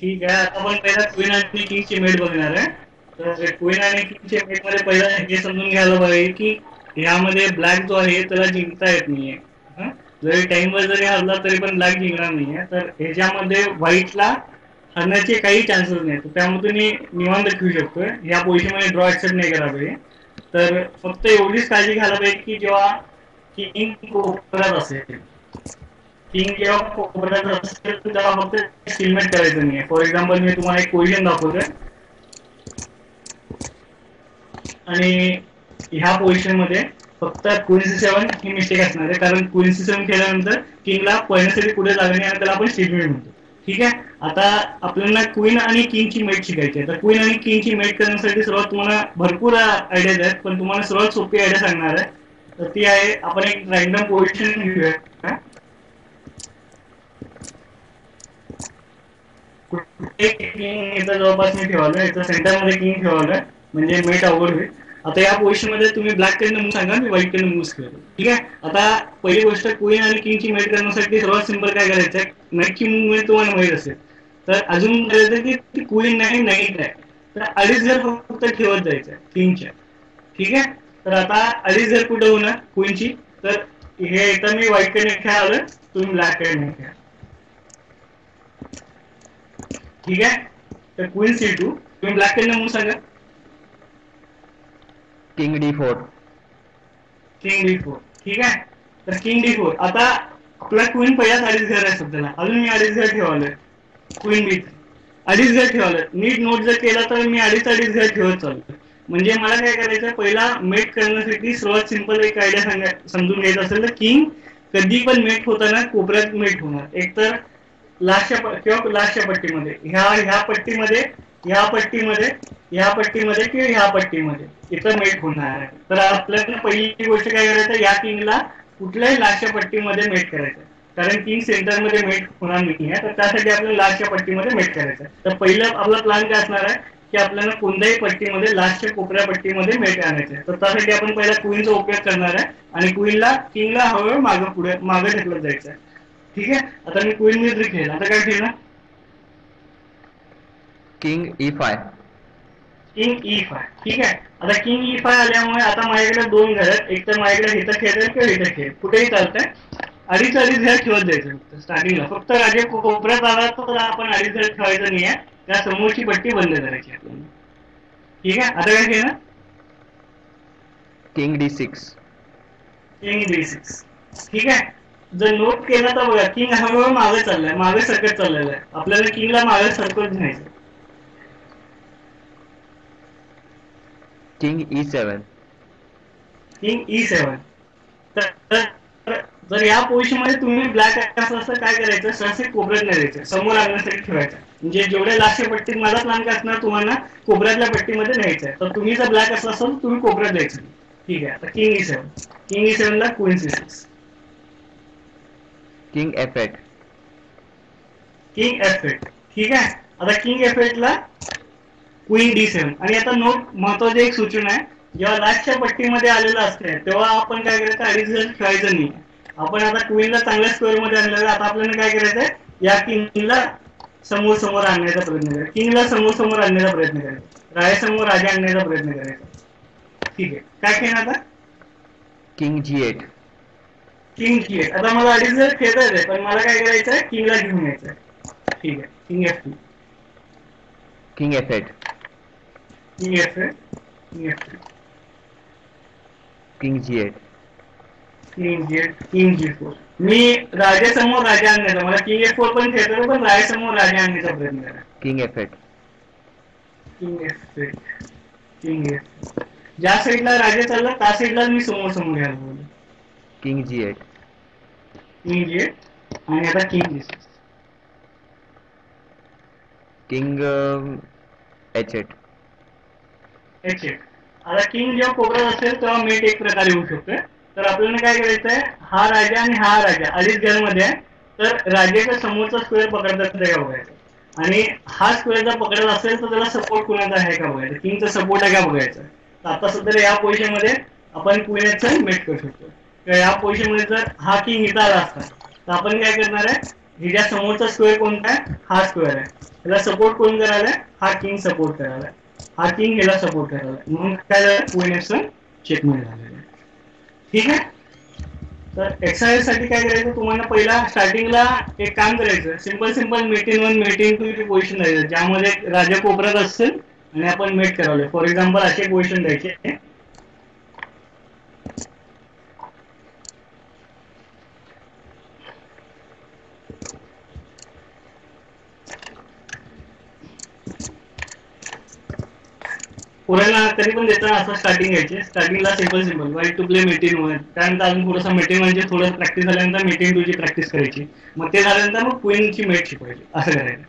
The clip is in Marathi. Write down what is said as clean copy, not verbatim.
ठीक आहे, आता आपण पहिला क्वीन आणि किंगची मेट बघणार आहे. तर क्वीन आणि किंगच्या मेट मध्ये पहिला हे समजून घ्यायला पाहिजे की ह्यामध्ये ब्लॅक जो आहे त्याला जिंकता येत नाहीये. जरी टाइमवर जरी हरला तरी पण ब्लॅक जिंकणार नाहीये. तर ह्याच्यामध्ये व्हाईटला हरण्याचे काही चान्सेस नाही. त्यामुळे तुम्ही निवांत खेळू शकतोय. ह्या पोझिशन मध्ये ड्रॉ ऍक्सेप्ट नाही करा पाहिजे. तर फक्त एवढीच काळजी घ्यायला पाहिजे की जेव्हा किंग कोपऱ्यात असेल, किंग जेव्हा कोपऱ्यात असेल तेव्हा फक्त स्टीलमेट करायचं नाही. फॉर एक्झाम्पल मी तुम्हाला एक पोझिशन दाखवतोय आणि ह्या पोझिशन मध्ये फक्त क्वीन C7 ही मिस्टेक असणार आहे, कारण क्वीन C7 केल्यानंतर किंगला पळण्यासाठी पुढे लागणे आणि त्याला आपण स्टीलमेट म्हणतो. ठीक आहे, आता आपल्याला क्वीन आणि किंगची मेट शिकायची आहे. तर क्वीन आणि किंगची मेट करण्यासाठी सर्वात तुम्हाला भरपूर आयडियाज आहेत, पण तुम्हाला सर्वात सोपी आयडिया सांगणार आहे. तर ती आहे, आपण एक रॅन्डम पोझिशन घेऊया. किंग इथं जवळपास मी ठेवलं, इथं सेंटरमध्ये किंग ठेवलं म्हणजे मेट अवघड होईल. आता या पोझिशन मध्ये तुम्ही ब्लॅक कडनं मूव्ह सांगा, मी व्हाईट कडनं मूव्ह करतो. ठीक आहे, आता पहिली गोष्ट क्वीन आणि किंगची मेट करण्यासाठी सर्वात सिंपल काय करायचं आहे, नाईटची मूव्हमेंट तुम्हाला माहित असेल. तर अजून करायचं की ती क्वीन नाही नाईट आहे, तर अडीच घर फक्त ठेवत जायचं किंगच्या. ठीक आहे, तर आता अडीच घर कुठं होणार क्वीनची, तर हे इथं मी व्हाईट कडे खेळालं, तुम्ही ब्लॅक कडे खेळा. ठीक आहे, तर क्वीन C2 तुम्ही ब्लॅक कडनं मूव्ह सांगा. King D4. King D4. ठीक आहे, तर किंग D4. आता आपला क्वीन पहिल्याच अडीच घर आहे सध्याला, अजून मी अडीच घर ठेवलंय. क्वीन B3 अडीच घर ठेवलं. नीट नोट जर केला तर मी अडीच घर ठेवत चालतो. म्हणजे मला काय करायचं, पहिला मेट करण्यासाठी सर्वात सिंपल एक आयडिया समजून घ्यायचं असेल तर किंग कधी पण मेट होताना कोपऱ्यात मेट होणार, एकतर लास्टच्या किंवा लास्टच्या पट्टीमध्ये, ह्या पट्टीमध्ये, ह्या पट्टीमध्ये, ह्या पट्टीमध्ये किंवा ह्या पट्टीमध्ये इथं मेट होणार आहे. तर आपल्याला पहिली गोष्ट काय करायचं, या किंगला कुठल्याही लास्टच्या पट्टीमध्ये मेट करायचं, कारण किंग सेंटरमध्ये मेट होणार नाही आहे. तर त्यासाठी आपल्याला लास्टच्या पट्टीमध्ये मेट करायचं. तर पहिलं आपला प्लॅन काय असणार आहे की आपल्याला कोणत्याही पट्टीमध्ये लास्टच्या कोपऱ्या पट्टीमध्ये मेट आणायचं आहे. तर त्यासाठी आपण पहिला क्वीनचा उपयोग करणार आहे आणि किंगला हळूहळू मागे ढकलत जायचं आहे. ठीक आहे, आता मी क्वीन म्युझिक खेळेल. आता काय खेळणार, किंग E5. King E5. ठीक आहे, आता किंग E5 आल्यामुळे आता माझ्याकडे दोन घर आहेत, एक तर माझ्याकडे इथं खेळेल किंवा इथं खेळ, कुठेही चालतंय. अडीच घर ठेवत जायचं फक्त स्टार्टिंगला. फक्त राजे कोपऱ्यात आला तर आपण अडीच घर ठेवायचं नाही आहे, त्या समोरची पट्टी बंद करायची आपल्याला. ठीक आहे, आता काय खेळणार, किंग D6. King D6. ठीक आहे, जर नोट केला तर बघा किंग हळूहळू मागे चाललाय, मागे सरकत चाललेला आहे. आपल्याला किंगला मागे सरकत न्यायचं. King E7. King E7. तर जर या पोझिशन मध्ये तुम्ही ब्लॅक असं काय करायचं, सहसा कोपऱ्यात नाही द्यायचं, समोर आणण्यासाठी ठेवायचं. म्हणजे जेवढ्या लास्टच्या पट्टीत माझा प्लॅन काय असणार, तुम्हाला कोपऱ्यातल्या पट्टीमध्ये न्यायचं आहे. तर तुम्ही जर ब्लॅक असं असेल तुम्ही कोपऱ्यात द्यायचं. ठीक आहे, आता किंग E7. किंग E7 ला queen C6. King F8. King F8. ठीक आहे, आता किंग F8 ला क्वीन D7. आणि आता नोट महत्वाची एक सूचना आहे, जेव्हा लास्टच्या पट्टीमध्ये आलेलं असते तेव्हा आपण काय करायचं, अडीच घर खेळायचं नाही. आपण आता क्वीनला चांगल्या स्क्वेअर मध्ये आणलेलं, आता आपल्याला काय करायचंय, या किंगला समोर समोर आणण्याचा प्रयत्न करायचा, किंगला समोर समोर आणण्याचा प्रयत्न करायचा, राजासमोर राजा आणण्याचा प्रयत्न करायचा. ठीक आहे, काय खेळणार आता, किंग G8. King G8. आता मला अडीच घर खेळायचंय, पण मला काय करायचंय, किंगला घेऊन यायचंय. ठीक आहे, king F2. King F8. King F8. King F3. King G8. King G8. King G4. मी राजासमोर राजा आणण्याचा, मला किंग F4 पण खेळतो, पण राजासमोर राजा आणण्याचा प्रयत्न करा. King F8. King F8. King F4. ज्या साईडला राजा चालला त्या साईडला मी समोर समोर घ्यायला बोललो. King G8. King G8. आणि आता king G6. King H8. H8. आता किंग जेव्हा कोपऱ्यात असेल तेव्हा मेट एक प्रकारे होऊ शकतोय. तर आपल्याला काय करायचंय, हा राजा आणि हा राजा अडीच घर मध्ये आहे, तर राजाचा समोरचा स्क्वेअर पकडतात का बघायचं, आणि हा स्क्वेअर जर पकडत असेल तर त्याला सपोर्ट कुणाचा आहे का बघायचं, किंगचा सपोर्ट आहे का बघायचं. तर आता सध्या या पोझिशन मध्ये आपण क्वीनचं मेट करू शकतो. या पोझिशन मध्ये जर हा किंग इथं आला असता तर आपण काय करणार आहे, हिच्या समोरचा स्क्वेअर कोणता आहे? हा स्क्वेअर आहे. ह्याला सपोर्ट कोण करायलाय? हा किंग सपोर्ट करायलाय. हा किंग ह्याला सपोर्ट करायलाय. म्हणून काय झालं? क्वीन F7 चेकमेट झालेलं आहे. ठीक आहे. तर एक्सरसाइज साठी काय करायचं? तुम्हाला पहिला स्टार्टिंगला एक काम करायचं, simple met in 1 met in 2 ची पोझिशन द्यायचं, ज्यामध्ये राजा कोपऱ्यात असेल आणि आपण मेट करावले. फॉर एक्झाम्पल अशी पोझिशन द्यायची. पुरायला तरी पण देताना असं स्टार्टिंग घ्यायचे. स्टार्टिंगला सिंपल वाईट टू प्ले मेट इन 1, त्यानंतर अजून थोडंसं मेट इन 1 ची थोडं प्रॅक्टिस झाल्यानंतर मेट इन 2 ची प्रॅक्टिस करायची. मग ते झाल्यानंतर मग क्वीनची मेट शिकवायची. असं करायचं.